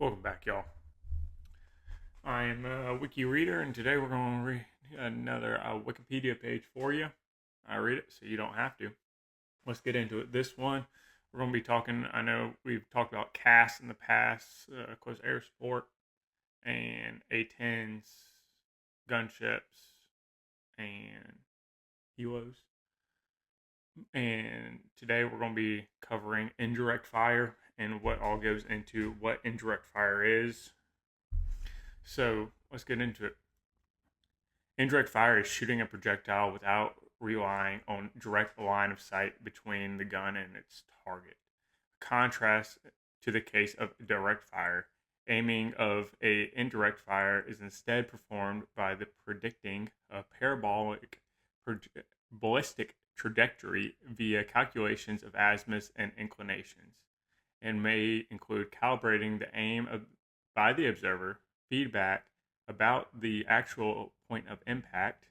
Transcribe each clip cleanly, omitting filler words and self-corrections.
Welcome back, y'all. I am a Wiki reader, and today we're going to read another Wikipedia page for you. I read it so you don't have to. Let's get into it. This one, we're going to be talking. I know we've talked about CAS in the past, of course, air support, and A-10s, gunships, and helos. And today we're going to be covering indirect fire and what all goes into what indirect fire is. So let's get into it. Indirect fire is shooting a projectile without relying on direct line of sight between the gun and its target. Contrast to the case of direct fire, aiming of a indirect fire is instead performed by the predicting a parabolic ballistic trajectory via calculations of azimuths and inclinations, and may include calibrating the aim by the observer, feedback about the actual point of impact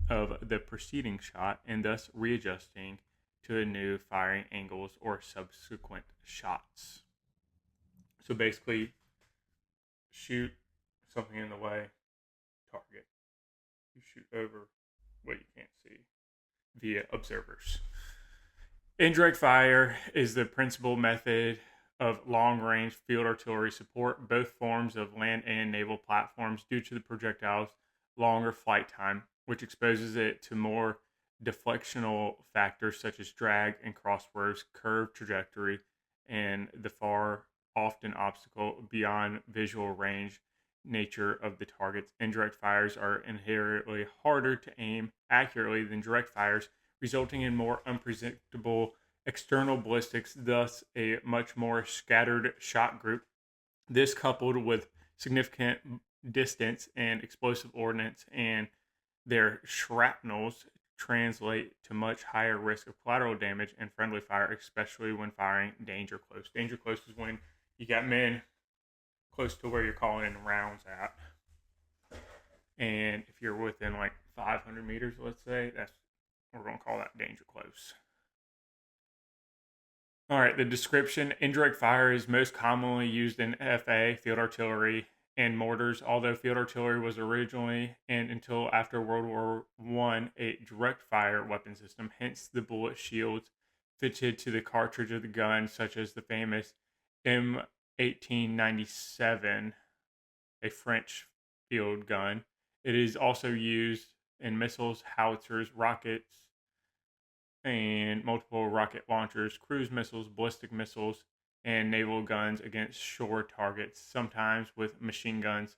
of the preceding shot, and thus readjusting to new firing angles or subsequent shots. So basically, shoot something in the way, target. You shoot over what you can't see via observers. Indirect fire is the principal method of long-range field artillery support both forms of land and naval platforms due to the projectile's longer flight time, which exposes it to more deflectional factors such as drag and crossburst, curved trajectory, and the far often obstacle beyond visual range nature of the targets. Indirect fires are inherently harder to aim accurately than direct fires, resulting in more unpredictable external ballistics, thus a much more scattered shot group. This, coupled with significant distance and explosive ordnance and their shrapnels, translate to much higher risk of collateral damage and friendly fire, especially when firing danger close. Danger close is when you got men close to where you're calling in rounds at. And if you're within like 500 meters, let's say, we're going to call that danger close. All right, the description. Indirect fire is most commonly used in FA, field artillery, and mortars, although field artillery was originally and until after World War I a direct fire weapon system, hence the bullet shields fitted to the cartridge of the gun, such as the famous M1897, a French field gun. It is also used in missiles, howitzers, rockets, and multiple rocket launchers, cruise missiles, ballistic missiles, and naval guns against shore targets, sometimes with machine guns,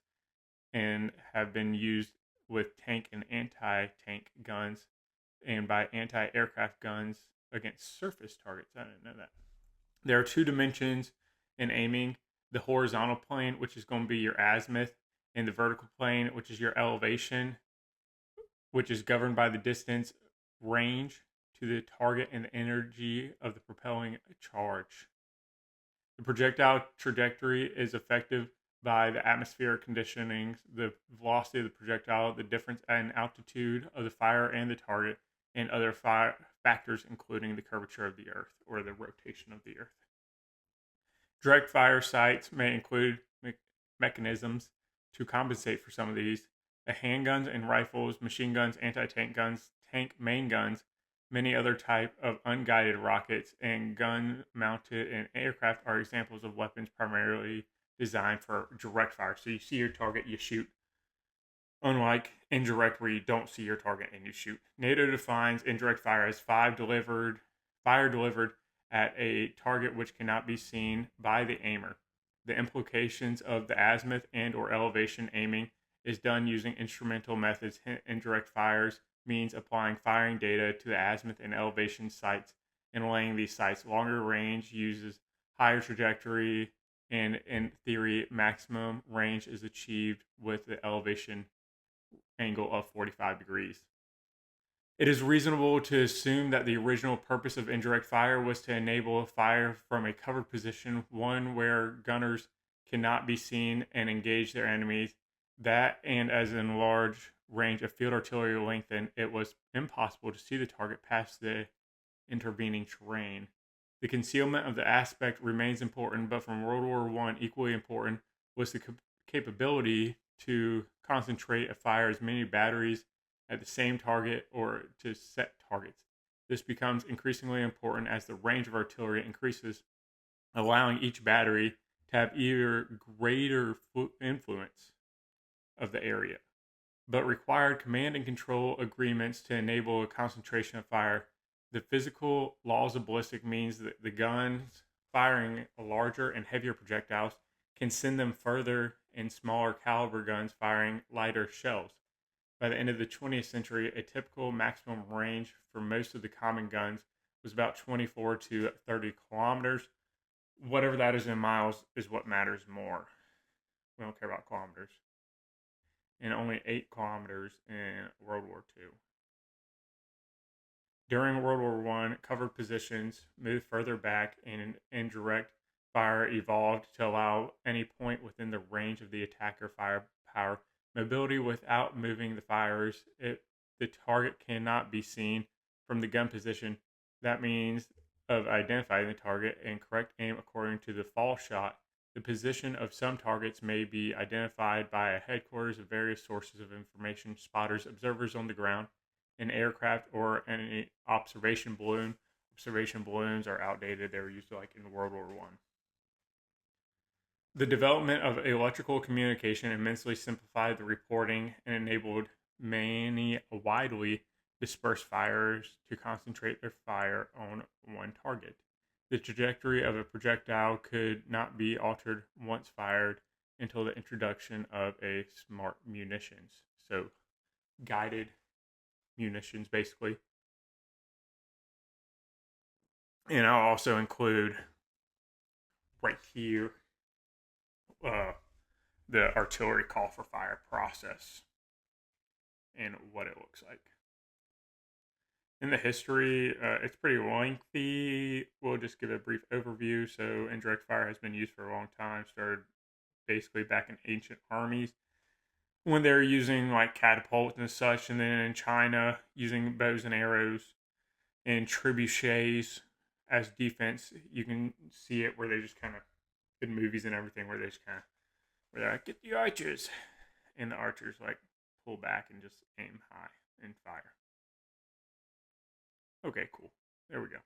and have been used with tank and anti-tank guns, and by anti-aircraft guns against surface targets. I didn't know that. There are two dimensions in aiming: the horizontal plane, which is going to be your azimuth, and the vertical plane, which is your elevation, which is governed by the distance, range to the target, and the energy of the propelling charge. The projectile trajectory is affected by the atmospheric conditionings, the velocity of the projectile, the difference in altitude of the fire and the target, and other factors, including the curvature of the Earth or the rotation of the Earth. Direct fire sights may include mechanisms to compensate for some of these: handguns and rifles, machine guns, anti-tank guns, tank main guns, many other type of unguided rockets, and gun-mounted and aircraft are examples of weapons primarily designed for direct fire. So you see your target, you shoot. Unlike indirect, where you don't see your target and you shoot. NATO defines indirect fire as fire delivered at a target which cannot be seen by the aimer. The implications of the azimuth and or elevation aiming is done using instrumental methods. Indirect fires means applying firing data to the azimuth and elevation sights and laying these sights. Longer range uses higher trajectory, and in theory, maximum range is achieved with the elevation angle of 45 degrees. It is reasonable to assume that the original purpose of indirect fire was to enable fire from a covered position, one where gunners cannot be seen and engage their enemies. That, and as in large range of field artillery lengthened, it was impossible to see the target past the intervening terrain. The concealment of the aspect remains important, but from World War I, equally important was the capability to concentrate a fire as many batteries at the same target or to set targets. This becomes increasingly important as the range of artillery increases, allowing each battery to have either greater influence of the area, but required command and control agreements to enable a concentration of fire. The physical laws of ballistic means that the guns firing larger and heavier projectiles can send them further, and smaller caliber guns firing lighter shells. By the end of the 20th century, a typical maximum range for most of the common guns was about 24 to 30 kilometers. Whatever that is in miles is what matters more. We don't care about kilometers. And only 8 kilometers in World War II. During World War I, covered positions moved further back and indirect fire evolved to allow any point within the range of the attacker firepower mobility without moving the fires. If the target cannot be seen from the gun position, that means of identifying the target and correct aim according to the fall shot. The position of some targets may be identified by a headquarters of various sources of information, spotters, observers on the ground, an aircraft, or an observation balloon. Observation balloons are outdated. They were used like in World War I. The development of electrical communication immensely simplified the reporting and enabled many widely dispersed fires to concentrate their fire on one target. The trajectory of a projectile could not be altered once fired until the introduction of a smart munitions. So, guided munitions, basically. And I'll also include right here the artillery call for fire process and what it looks like. In the history, it's pretty lengthy. We'll just give a brief overview. So, indirect fire has been used for a long time, started basically back in ancient armies when they're using like catapults and such, and then in China using bows and arrows and trebuchets as defense. You can see it where they just kind of, in movies and everything, where they just kind of, where they're like, get the archers, and the archers like pull back and just aim high and fire. Okay, cool. There we go.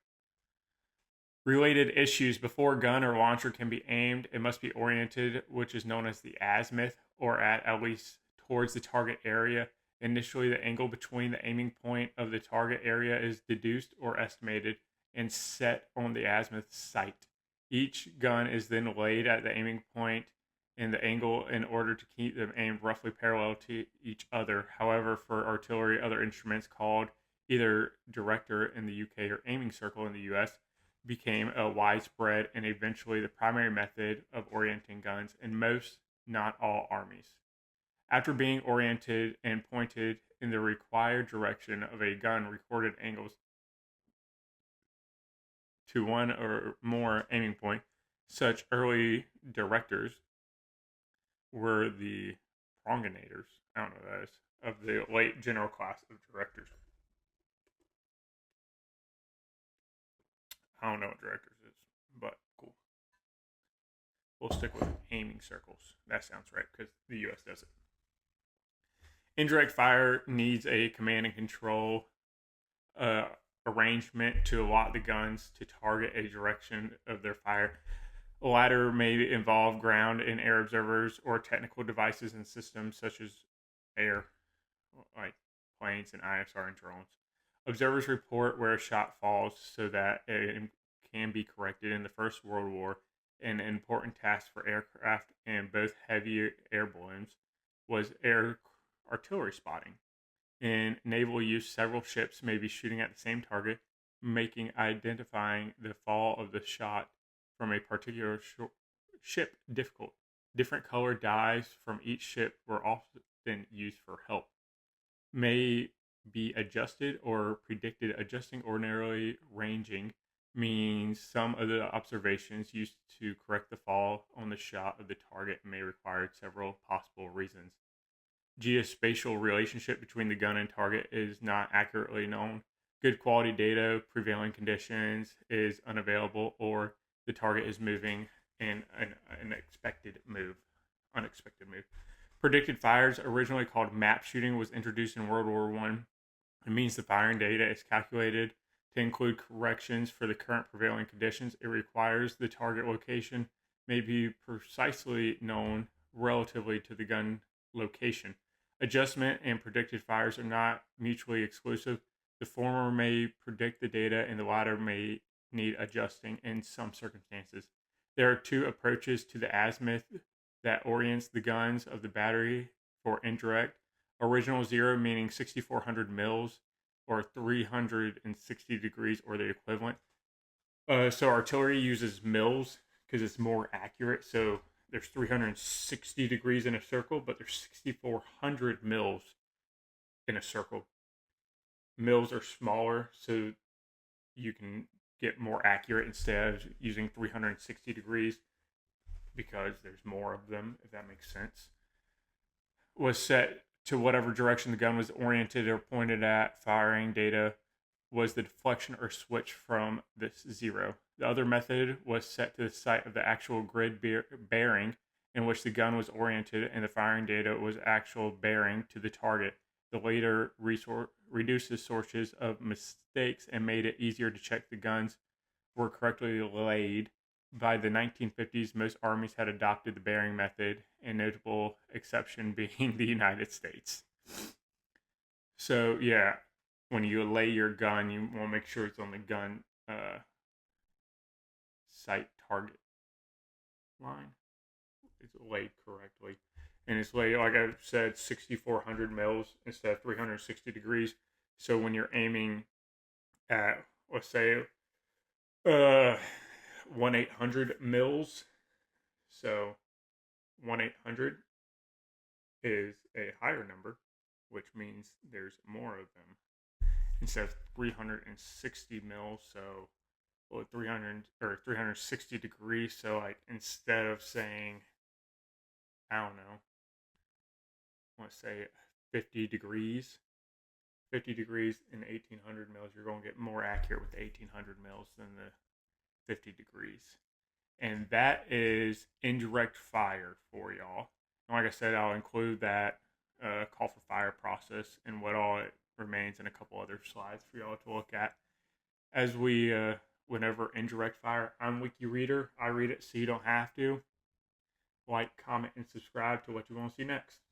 Related issues. Before a gun or launcher can be aimed, it must be oriented, which is known as the azimuth, or at least towards the target area. Initially, the angle between the aiming point of the target area is deduced or estimated and set on the azimuth sight. Each gun is then laid at the aiming point and the angle in order to keep them aimed roughly parallel to each other. However, for artillery, other instruments called either director in the UK or aiming circle in the US became a widespread and eventually the primary method of orienting guns in most, not all, armies. After being oriented and pointed in the required direction of a gun, recorded angles to one or more aiming point. Such early directors were the pronginators, I don't know what that is, of the late general class of directors. I don't know what directors is, but cool. We'll stick with aiming circles. That sounds right because the U.S. does it. Indirect fire needs a command and control arrangement to allot the guns to target a direction of their fire. The latter may involve ground and air observers or technical devices and systems such as air, like planes and ISR and drones. Observers report where a shot falls so that it can be corrected. In the First World War, an important task for aircraft and both heavy air balloons was air artillery spotting. In naval use, several ships may be shooting at the same target, making identifying the fall of the shot from a particular ship difficult. Different colored dyes from each ship were often used for help. May be adjusted or predicted. Adjusting ordinarily ranging means some of the observations used to correct the fall on the shot of the target may require several possible reasons. Geospatial relationship between the gun and target is not accurately known. good quality data, prevailing conditions is unavailable, or the target is moving in an unexpected move. Predicted fires, originally called map shooting, was introduced in World War One. It means the firing data is calculated to include corrections for the current prevailing conditions. It requires the target location may be precisely known relatively to the gun location. Adjustment and predicted fires are not mutually exclusive. The former may predict the data, and the latter may need adjusting in some circumstances. There are two approaches to the azimuth that orients the guns of the battery for indirect. Original zero, meaning 6,400 mils or 360 degrees or the equivalent. So artillery uses mils because it's more accurate. So there's 360 degrees in a circle, but there's 6,400 mils in a circle. Mils are smaller, so you can get more accurate instead of using 360 degrees because there's more of them, if that makes sense. Was set to whatever direction the gun was oriented or pointed at. Firing data was the deflection or switch from this zero. The other method was set to the site of the actual grid bearing in which the gun was oriented, and the firing data was actual bearing to the target. The later reduces sources of mistakes and made it easier to check the guns were correctly laid. By the 1950s, most armies had adopted the bearing method, a notable exception being the United States. So, yeah, when you lay your gun, you want to make sure it's on the gun sight target line. It's laid correctly. And it's laid, like I said, 6,400 mils instead of 360 degrees. So when you're aiming at, let's say, 1/800 mils, so 1/800 is a higher number, which means there's more of them. Instead of 360 mils, so 300 or 360 degrees. So like instead of saying, I don't know, let's say 50 degrees, 50 degrees in 1,800 mils, you're going to get more accurate with 1,800 mils than the 50 degrees. And that is indirect fire for y'all. And like I said, I'll include that call for fire process and what all it remains in a couple other slides for y'all to look at. As we went over indirect fire, I'm Wiki Reader. I read it so you don't have to. Like, comment, and subscribe to what you want to see next.